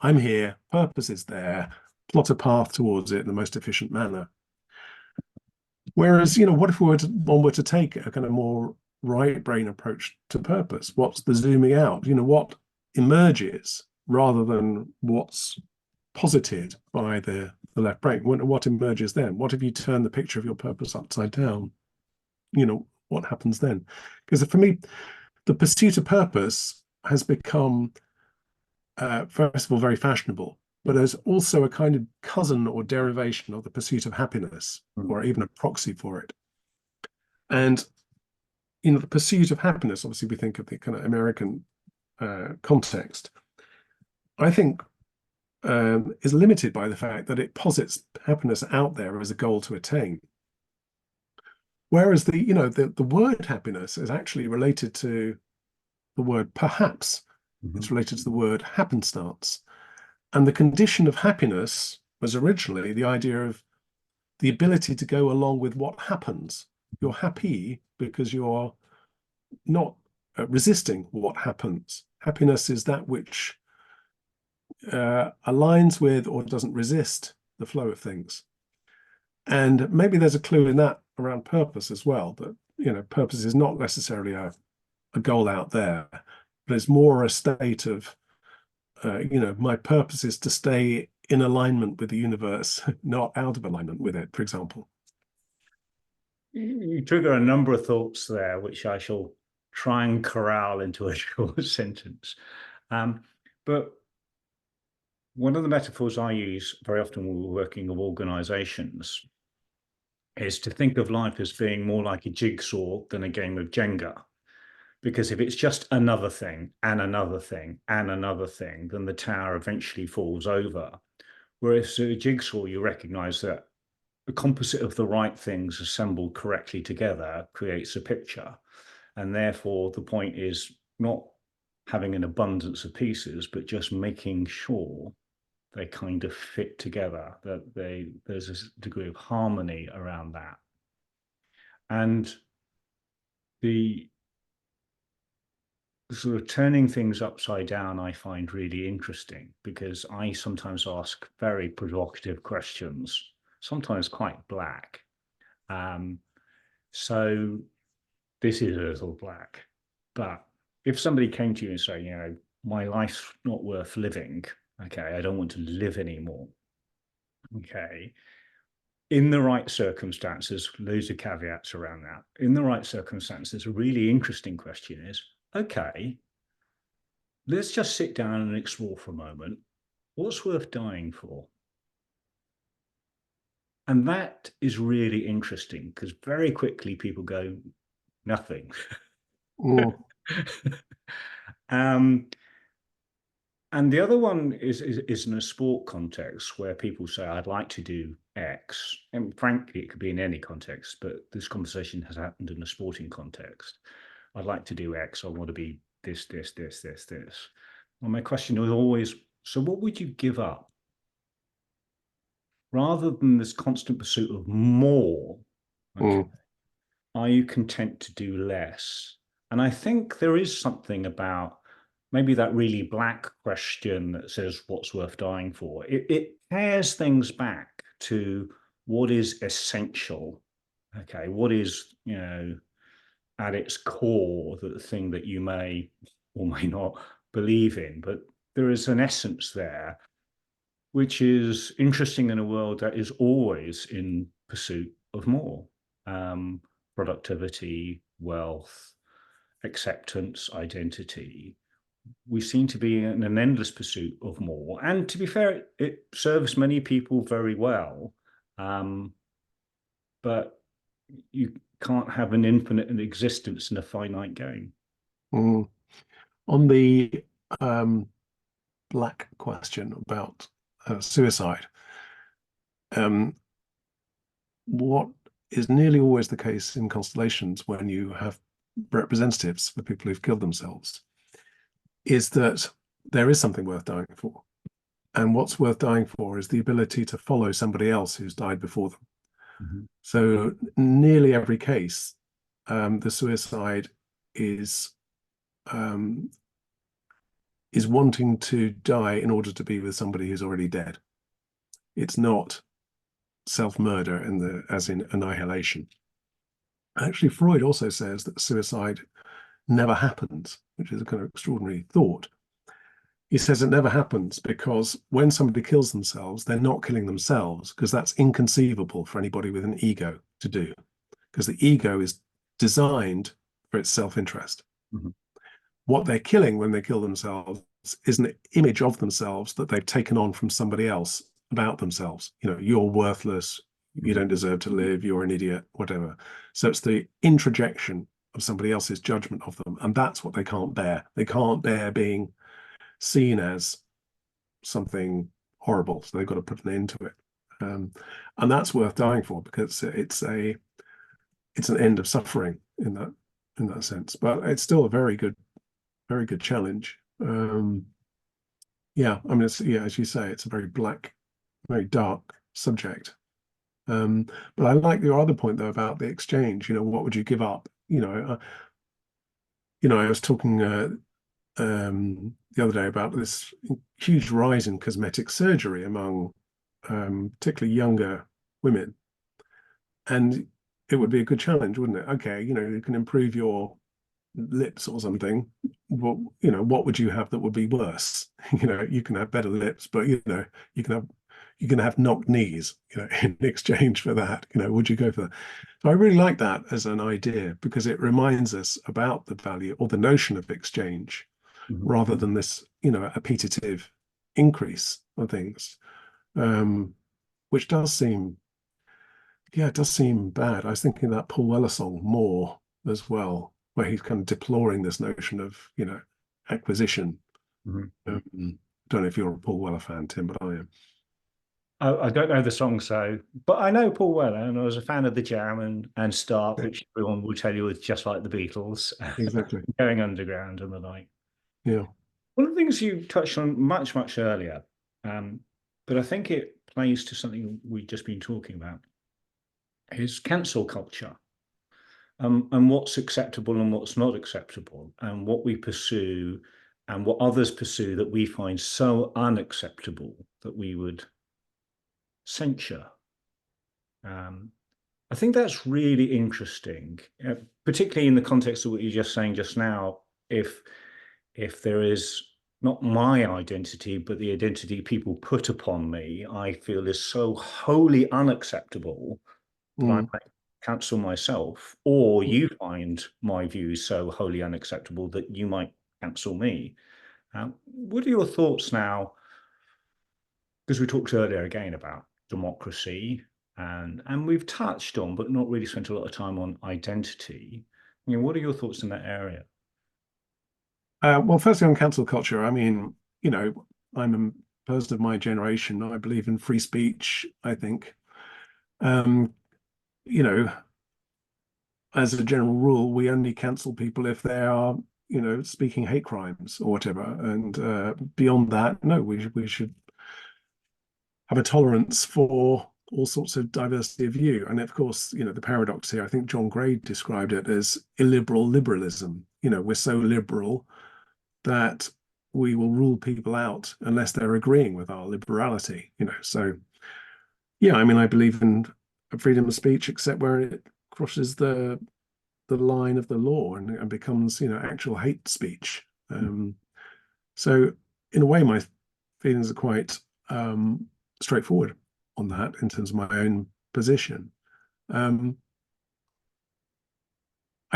I'm here, purpose is there, plot a path towards it in the most efficient manner. Whereas, you know, what if one were to take a kind of more right brain approach to purpose? What's the zooming out? You know, what emerges rather than what's posited by the left brain? What emerges then? What if you turn the picture of your purpose upside down? You know, what happens then? Because for me, the pursuit of purpose has become, first of all, very fashionable, but as also a kind of cousin or derivation of the pursuit of happiness, Mm. or even a proxy for it. And, you know, the pursuit of happiness, obviously, we think of the kind of American context, I think is limited by the fact that it posits happiness out there as a goal to attain. Whereas the word happiness is actually related to the word perhaps. Mhm. It's related to the word happenstance. And the condition of happiness was originally the idea of the ability to go along with what happens. You're happy because you're not resisting what happens. Happiness is that which aligns with or doesn't resist the flow of things. And maybe there's a clue in that around purpose as well, that, you know, purpose is not necessarily a goal out there, but it's more a state of, you know, my purpose is to stay in alignment with the universe, not out of alignment with it, for example. You trigger a number of thoughts there, which I shall try and corral into a short sentence. But one of the metaphors I use very often when we're working with organizations is to think of life as being more like a jigsaw than a game of Jenga. Because if it's just another thing and another thing and another thing, then the tower eventually falls over. Whereas a jigsaw, you recognize that a composite of the right things assembled correctly together creates a picture. And therefore, the point is not having an abundance of pieces, but just making sure they kind of fit together, that there's a degree of harmony around that. And the sort of turning things upside down, I find really interesting because I sometimes ask very provocative questions, sometimes quite black. So this is a little black, but if somebody came to you and say, you know, my life's not worth living, okay, I don't want to live anymore, okay, in the right circumstances, loads of caveats around that. In the right circumstances, a really interesting question is, okay, let's just sit down and explore for a moment. What's worth dying for? And that is really interesting because very quickly people go, nothing. Mm, um, and the other one is in a sport context where people say, I'd like to do X. And frankly, it could be in any context, but this conversation has happened in a sporting context. I'd like to do X. I want to be this, this, this, this, this. Well, my question was always, so what would you give up? Rather than this constant pursuit of more, okay, mm, are you content to do less? And I think there is something about maybe that really black question that says what's worth dying for. It pairs things back to what is essential. Okay, what is, you know, at its core, the thing that you may or may not believe in, but there is an essence there which is interesting in a world that is always in pursuit of more. um, Productivity, wealth, acceptance, identity. We seem to be in an endless pursuit of more. And to be fair, it serves many people very well. Um, but you can't have an infinite existence in a finite game. mm. On the um, black question about suicide, um, what is nearly always the case in constellations when you have representatives for people who've killed themselves is that there is something worth dying for. And what's worth dying for is the ability to follow somebody else who's died before them. Mhm. So nearly every case, the suicide is um, is wanting to die in order to be with somebody who's already dead. It's not self-murder as in annihilation. Actually, Freud also says that suicide never happens, which is a kind of extraordinary thought. He says it never happens because when somebody kills themselves, they're not killing themselves, because that's inconceivable for anybody with an ego to do, because the ego is designed for its self-interest. Mm-hmm. What they're killing when they kill themselves is an image of themselves that they've taken on from somebody else about themselves. You're worthless, you don't deserve to live, you're an idiot, whatever. So it's the introjection of somebody else's judgment of them, and that's what they can't bear. They can't bear being seen as something horrible, so they've got to put an end to it. And that's worth dying for, because it's an end of suffering in that sense. But it's still a very good challenge. Yeah, I mean, as you say, it's a very black, very dark subject. But I like your other point though about the exchange. What would you give up? I was talking the other day about this huge rise in cosmetic surgery among particularly younger women, and it would be a good challenge, wouldn't it? Okay, you can improve your lips or something. Well, what would you have that would be worse? You can have better lips, but you can have knocked knees, in exchange for that. Would you go for that? So I really like that as an idea, because it reminds us about the value or the notion of exchange, Mm-hmm. rather than this, appetitive increase of things, which does seem, it does seem bad. I was thinking of that Paul Weller song More as well, where he's kind of deploring this notion of, acquisition. Mm-hmm. Don't know if you're a Paul Weller fan, Tim, but I am. I don't know the song, but I know Paul Weller, and I was a fan of the Jam and Start, which everyone will tell you is just like the Beatles, Exactly. going underground and the like. Yeah. One of the things you touched on much, much earlier, but I think it plays to something we've just been talking about, is cancel culture, and what's acceptable and what's not acceptable, and what we pursue and what others pursue that we find so unacceptable that we would censure. I think that's really interesting, particularly in the context of what you're just saying just now. If there is not my identity, but the identity people put upon me, I feel is so wholly unacceptable that I might cancel myself, or you find my views so wholly unacceptable that you might cancel me. What are your thoughts now? Because we talked earlier again about democracy, and we've touched on, but not really spent a lot of time on, identity. What are your thoughts in that area? Well, firstly, on cancel culture, I mean, I'm a person of my generation. I believe in free speech, I think. You know, as a general rule, we only cancel people if they are, speaking hate crimes or whatever. And beyond that, no, we should have a tolerance for all sorts of diversity of view. And of course, the paradox here, I think John Gray described it as illiberal liberalism. We're so liberal that we will rule people out unless they're agreeing with our liberality. So yeah, I mean, I believe in freedom of speech, except where it crosses the line of the law and becomes, actual hate speech. So in a way, my feelings are quite straightforward on that in terms of my own position. I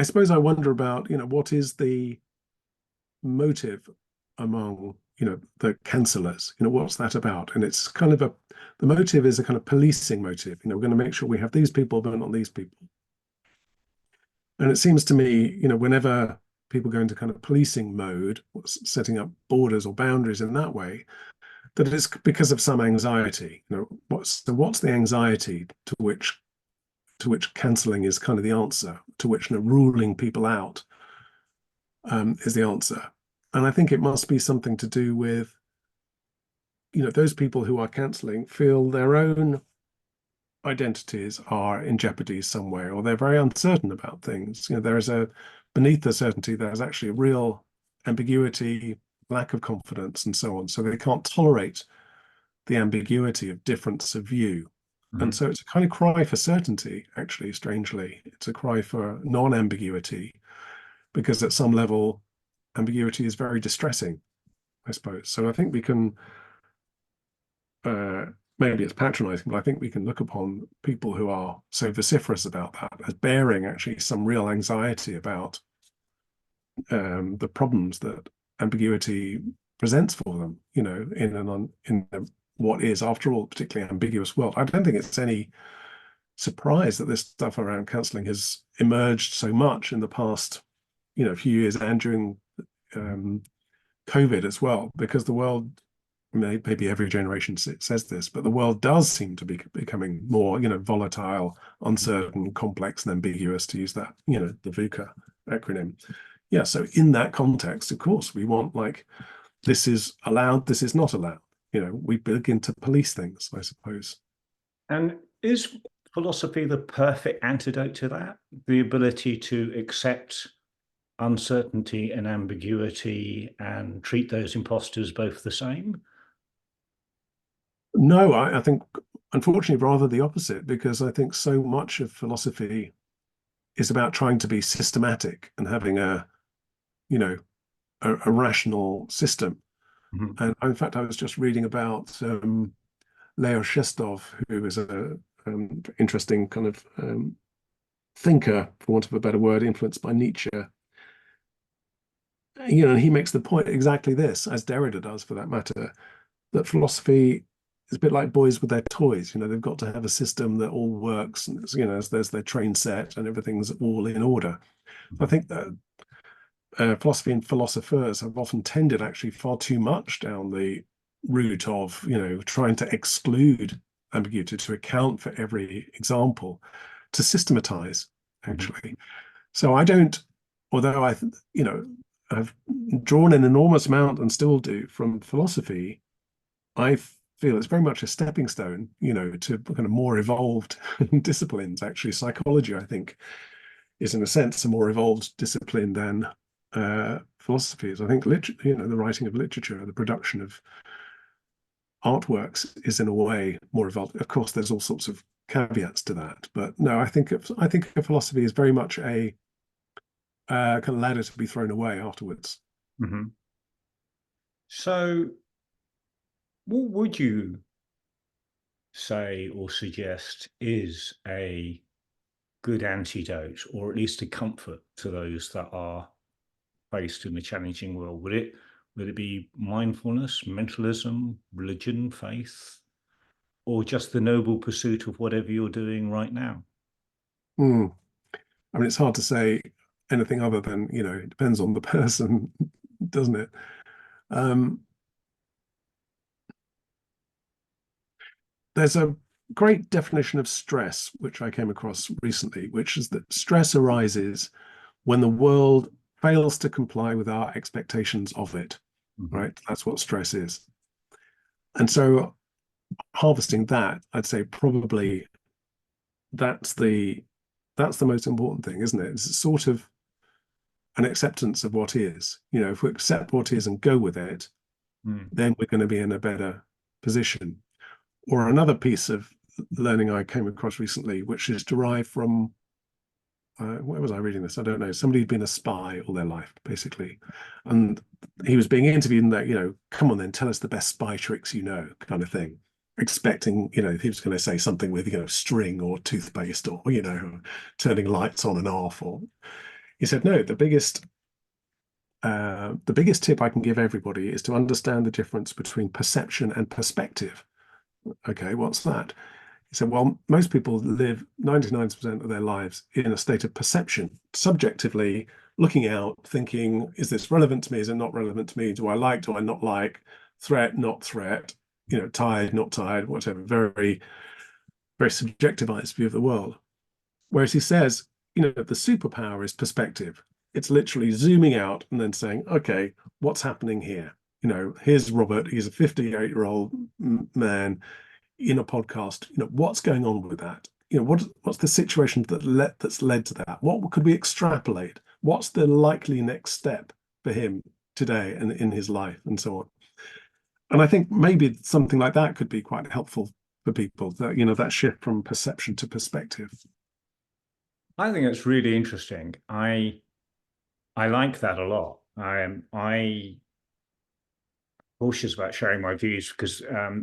suppose I wonder about, what is the motive among, the cancellers? What's that about? And it's kind of the motive is a kind of policing motive. We're going to make sure we have these people, but not these people. And it seems to me, whenever people go into kind of policing mode, setting up borders or boundaries in that way, that it's because of some anxiety. What's the anxiety to which cancelling is kind of the answer, to which ruling people out is the answer. And I think it must be something to do with, those people who are cancelling feel their own identities are in jeopardy somewhere, or they're very uncertain about things. There is beneath the certainty, there's actually a real ambiguity, lack of confidence, and so on. So they can't tolerate the ambiguity of difference of view. And so it's a kind of cry for certainty, actually, strangely. It's a cry for non-ambiguity, because at some level, ambiguity is very distressing, I suppose. So I think we can, maybe it's patronizing, but I think we can look upon people who are so vociferous about that as bearing actually some real anxiety about the problems that ambiguity presents for them, in what is, after all, a particularly ambiguous world. I don't think it's any surprise that this stuff around counselling has emerged so much in the past, few years, and during COVID as well, because the world, maybe every generation says this, but the world does seem to be becoming more, volatile, uncertain, complex, and ambiguous, to use that, the VUCA acronym. Yeah, so in that context, of course, we want, this is allowed, this is not allowed. We begin to police things, I suppose. And is philosophy the perfect antidote to that? The ability to accept uncertainty and ambiguity and treat those imposters both the same? No, I think, unfortunately, rather the opposite, because I think so much of philosophy is about trying to be systematic and having a rational system. And in fact, I was just reading about Leo Shestov, who is a interesting kind of thinker, for want of a better word, influenced by Nietzsche. And he makes the point exactly this, as Derrida does for that matter, that philosophy is a bit like boys with their toys. They've got to have a system that all works, and there's their train set and everything's all in order. I think that philosophy and philosophers have often tended actually far too much down the route of, trying to exclude ambiguity, to account for every example, to systematize, actually. So I don't, although I've drawn an enormous amount, and still do, from philosophy, I feel it's very much a stepping stone, to kind of more evolved disciplines. Actually, psychology, I think, is in a sense a more evolved discipline than philosophy is. I think the writing of literature, the production of artworks, is in a way more evolved. Of course, there's all sorts of caveats to that, but no, I think of philosophy is very much a kind of ladder to be thrown away afterwards. So, what would you say or suggest is a good antidote, or at least a comfort, to those that are faced in a challenging world? Would it be mindfulness, mentalism, religion, faith, or just the noble pursuit of whatever you're doing right now? I mean, it's hard to say anything other than, it depends on the person, doesn't it? There's a great definition of stress, which I came across recently, which is that stress arises when the world fails to comply with our expectations of it, right? That's what stress is. And so harvesting that, I'd say probably that's the most important thing, isn't it? It's sort of an acceptance of what is. If we accept what is and go with it, then we're going to be in a better position. Or another piece of learning I came across recently, which is derived from, where was I reading this? I don't know. Somebody who'd been a spy all their life, basically. And he was being interviewed in that, come on then, tell us the best spy tricks kind of thing. Expecting, he was going to say something with, string or toothpaste, or, turning lights on and off. Or he said, no, the biggest tip I can give everybody is to understand the difference between perception and perspective. Okay, what's that? He said, well, most people live 99% of their lives in a state of perception, subjectively looking out, thinking, is this relevant to me? Is it not relevant to me? Do I not like, threat, not threat, tired, not tired, whatever, very, very subjectivized view of the world. Whereas he says, the superpower is perspective. It's literally zooming out and then saying, okay, what's happening here? Here's Robert, he's a 58-year-old man in a podcast. What's going on with that? What's the situation that's led to that? What could we extrapolate? What's the likely next step for him today and in his life, and so on? And I think maybe something like that could be quite helpful for people, that, you know, that shift from perception to perspective. I think it's really interesting. I like that a lot. I cautious about sharing my views because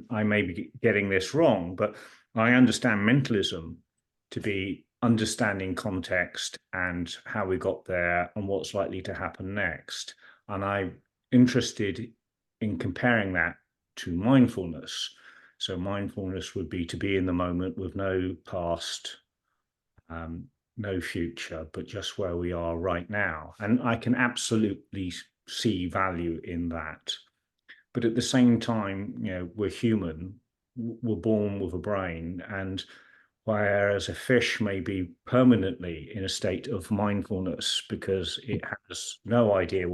I may be getting this wrong, but I understand mentalism to be understanding context and how we got there and what's likely to happen next. And I'm interested in comparing that to mindfulness. So mindfulness would be to be in the moment with no past, um, no future, but just where we are right now. And I can absolutely see value in that. But at the same time, you know, we're human, we're born with a brain, and whereas a fish may be permanently in a state of mindfulness because it has no idea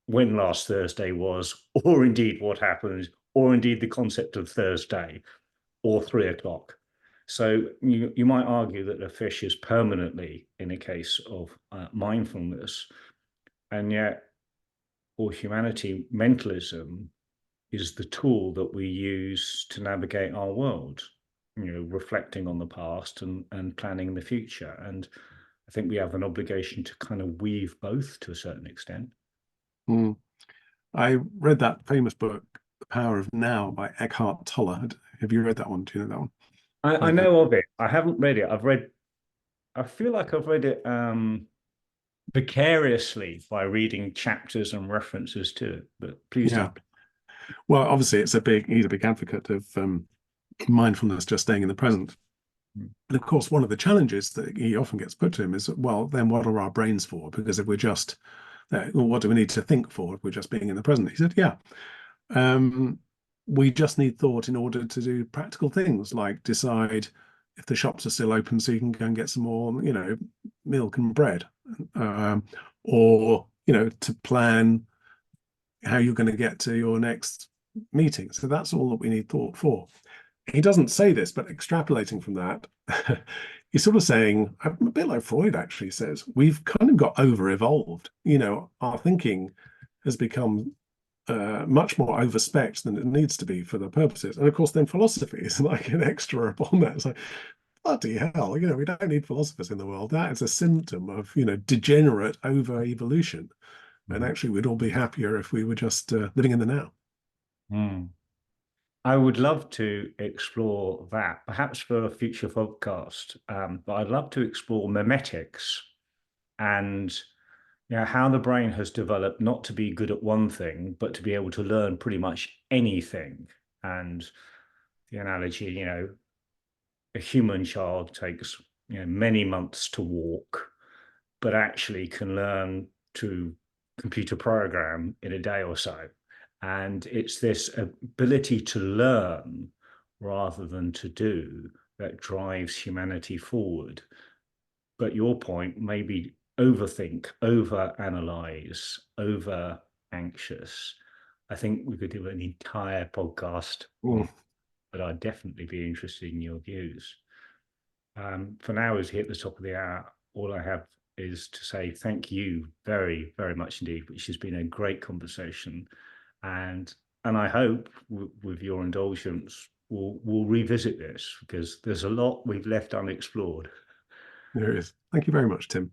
when last Thursday was, or indeed what happened, or indeed the concept of Thursday or 3 o'clock. So you might argue that a fish is permanently in a case of mindfulness, and yet for humanity, mentalism is the tool that we use to navigate our world, you know, reflecting on the past and planning the future. And I think we have an obligation to kind of weave both to a certain extent. Mm. I read that famous book, The Power of Now by Eckhart Tolle. Have you read that one? Do you know that one? I know of it. I haven't read it. I feel like I've read it vicariously by reading chapters and references to it, but please Yeah. don't. Well, obviously, he's a big advocate of mindfulness, just staying in the present. Mm. And of course, one of the challenges that he often gets put to him is, well, then what are our brains for? Because if we're just, well, what do we need to think for if we're just being in the present? He said, yeah, we just need thought in order to do practical things like decide if the shops are still open so you can go and get some more, you know, milk and bread, or, you know, to plan how you're going to get to your next meeting. So that's all that we need thought for. He doesn't say this, but extrapolating from that, he's sort of saying, a bit like Freud actually says, we've kind of got over-evolved. You know, our thinking has become much more over-spec than it needs to be for the purposes. And of course, then philosophy is like an extra upon that. It's like, bloody hell, you know, we don't need philosophers in the world. That is a symptom of, you know, degenerate over-evolution. And actually, we'd all be happier if we were just living in the now. Mm. I would love to explore that, perhaps for a future podcast. But I'd love to explore memetics and, you know, how the brain has developed not to be good at one thing, but to be able to learn pretty much anything. And the analogy, you know, a human child takes, you know, many months to walk, but actually can learn to computer program in a day or so. And it's this ability to learn rather than to do that drives humanity forward. But your point, maybe overthink, overanalyze, over anxious. I think we could do an entire podcast on, but I'd definitely be interested in your views. For now, as we hit the top of the hour, all I have is to say thank you very, very much indeed, which has been a great conversation. And I hope with your indulgence, we'll revisit this because there's a lot we've left unexplored. There is. Thank you very much, Tim.